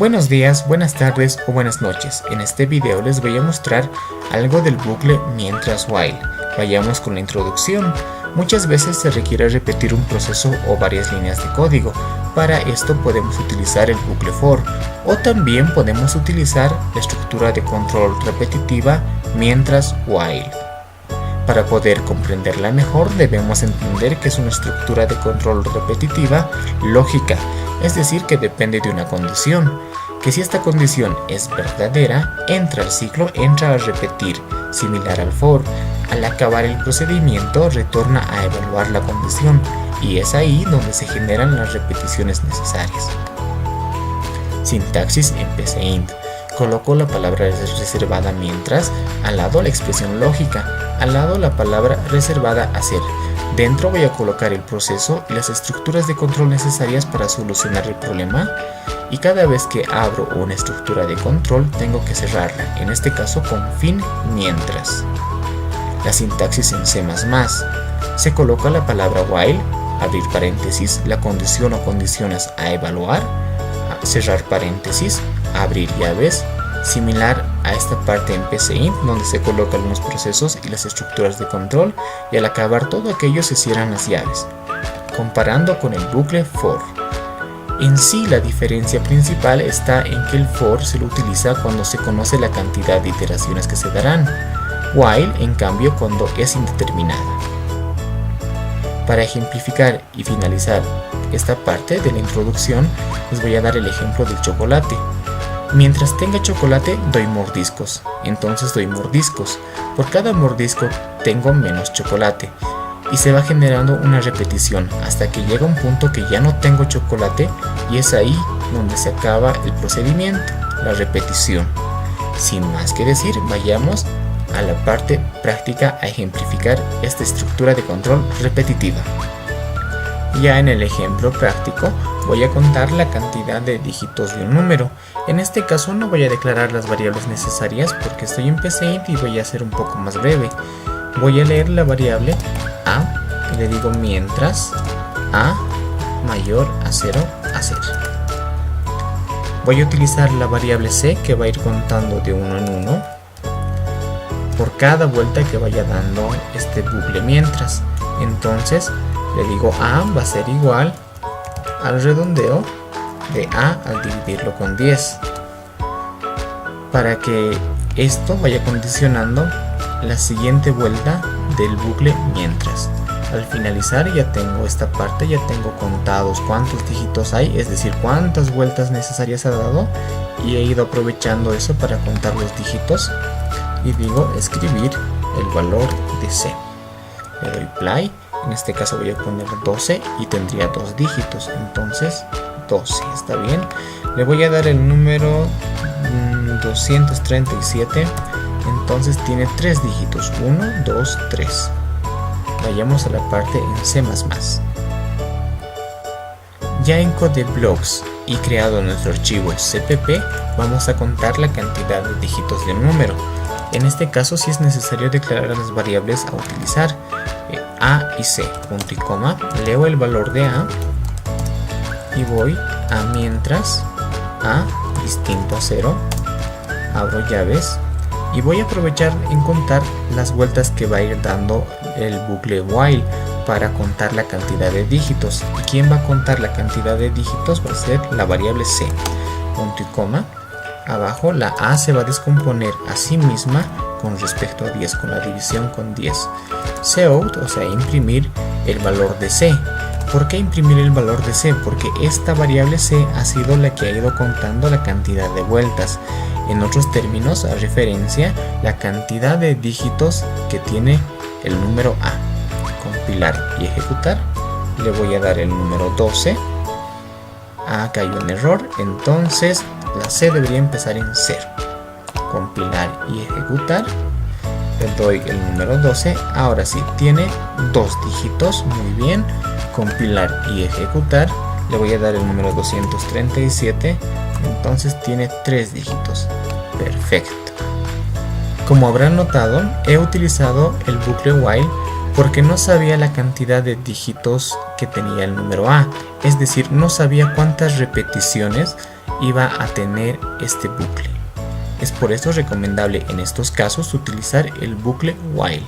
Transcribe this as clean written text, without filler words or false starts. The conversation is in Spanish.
Buenos días, buenas tardes o buenas noches. En este video les voy a mostrar algo del bucle mientras while. Vayamos con la introducción. Muchas veces se requiere repetir un proceso o varias líneas de código. Para esto podemos utilizar el bucle for o también podemos utilizar la estructura de control repetitiva mientras while. Para poder comprenderla mejor debemos entender que es una estructura de control repetitiva lógica, es decir que depende de una condición, que si esta condición es verdadera, el ciclo entra a repetir, similar al for. Al acabar el procedimiento retorna a evaluar la condición y es ahí donde se generan las repeticiones necesarias. Sintaxis en PCInt. Coloco la palabra reservada mientras, al lado la expresión lógica, al lado la palabra reservada hacer. Dentro voy a colocar el proceso y las estructuras de control necesarias para solucionar el problema, y cada vez que abro una estructura de control tengo que cerrarla, en este caso con fin mientras. La sintaxis en C++. Se coloca la palabra while, abrir paréntesis, la condición o condiciones a evaluar, cerrar paréntesis, abrir llaves, similar a esta parte en PCInt donde se colocan los procesos y las estructuras de control y al acabar todo aquello se cierran las llaves. Comparando con el bucle for. En sí la diferencia principal está en que el for se lo utiliza cuando se conoce la cantidad de iteraciones que se darán, while en cambio cuando es indeterminada. Para ejemplificar y finalizar esta parte de la introducción les voy a dar el ejemplo del chocolate. Mientras tenga chocolate doy mordiscos, entonces doy mordiscos. Por cada mordisco tengo menos chocolate y se va generando una repetición hasta que llega un punto que ya no tengo chocolate y es ahí donde se acaba el procedimiento, la repetición. Sin más que decir, vayamos a la parte práctica a ejemplificar esta estructura de control repetitiva. Ya en el ejemplo práctico voy a contar la cantidad de dígitos de un número. En este caso no voy a declarar las variables necesarias porque estoy en PCInt y voy a ser un poco más breve. Voy a leer la variable a y le digo mientras a mayor a 0 hacer. Voy a utilizar la variable c que va a ir contando de uno en uno por cada vuelta que vaya dando este bucle mientras. Entonces le digo a va a ser igual al redondeo de a al dividirlo con 10 para que esto vaya condicionando la siguiente vuelta del bucle mientras. Al finalizar ya tengo esta parte, ya tengo contados cuántos dígitos hay, es decir cuántas vueltas necesarias ha dado y he ido aprovechando eso para contar los dígitos y digo escribir el valor de c. Le doy play. En este caso voy a poner 12 y tendría 2 dígitos, entonces 12, está bien. Le voy a dar el número 237, entonces tiene 3 dígitos, 1, 2, 3. Vayamos a la parte en C++. Ya en CodeBlocks y creado nuestro archivo CPP, vamos a contar la cantidad de dígitos del número. En este caso sí es necesario declarar las variables a utilizar. A y C, punto y coma, leo el valor de A y voy a mientras A distinto a 0, abro llaves y voy a aprovechar en contar las vueltas que va a ir dando el bucle while para contar la cantidad de dígitos. ¿Quién va a contar la cantidad de dígitos? Va a ser la variable C, punto y coma. Abajo la A se va a descomponer a sí misma con respecto a 10, con la división con 10. Cout, o sea, imprimir el valor de C. ¿Por qué imprimir el valor de C? Porque esta variable C ha sido la que ha ido contando la cantidad de vueltas. En otros términos, a referencia, la cantidad de dígitos que tiene el número A. Compilar y ejecutar. Le voy a dar el número 12. Acá hay un error, entonces la C debería empezar en 0. Compilar y ejecutar. Le doy el número 12. Ahora sí, tiene 2 dígitos. Muy bien. Compilar y ejecutar. Le voy a dar el número 237. Entonces tiene 3 dígitos. Perfecto. Como habrán notado, he utilizado el bucle while porque no sabía la cantidad de dígitos que tenía el número A. Es decir, no sabía cuántas repeticiones iba a tener este bucle. Es por eso recomendable en estos casos utilizar el bucle while.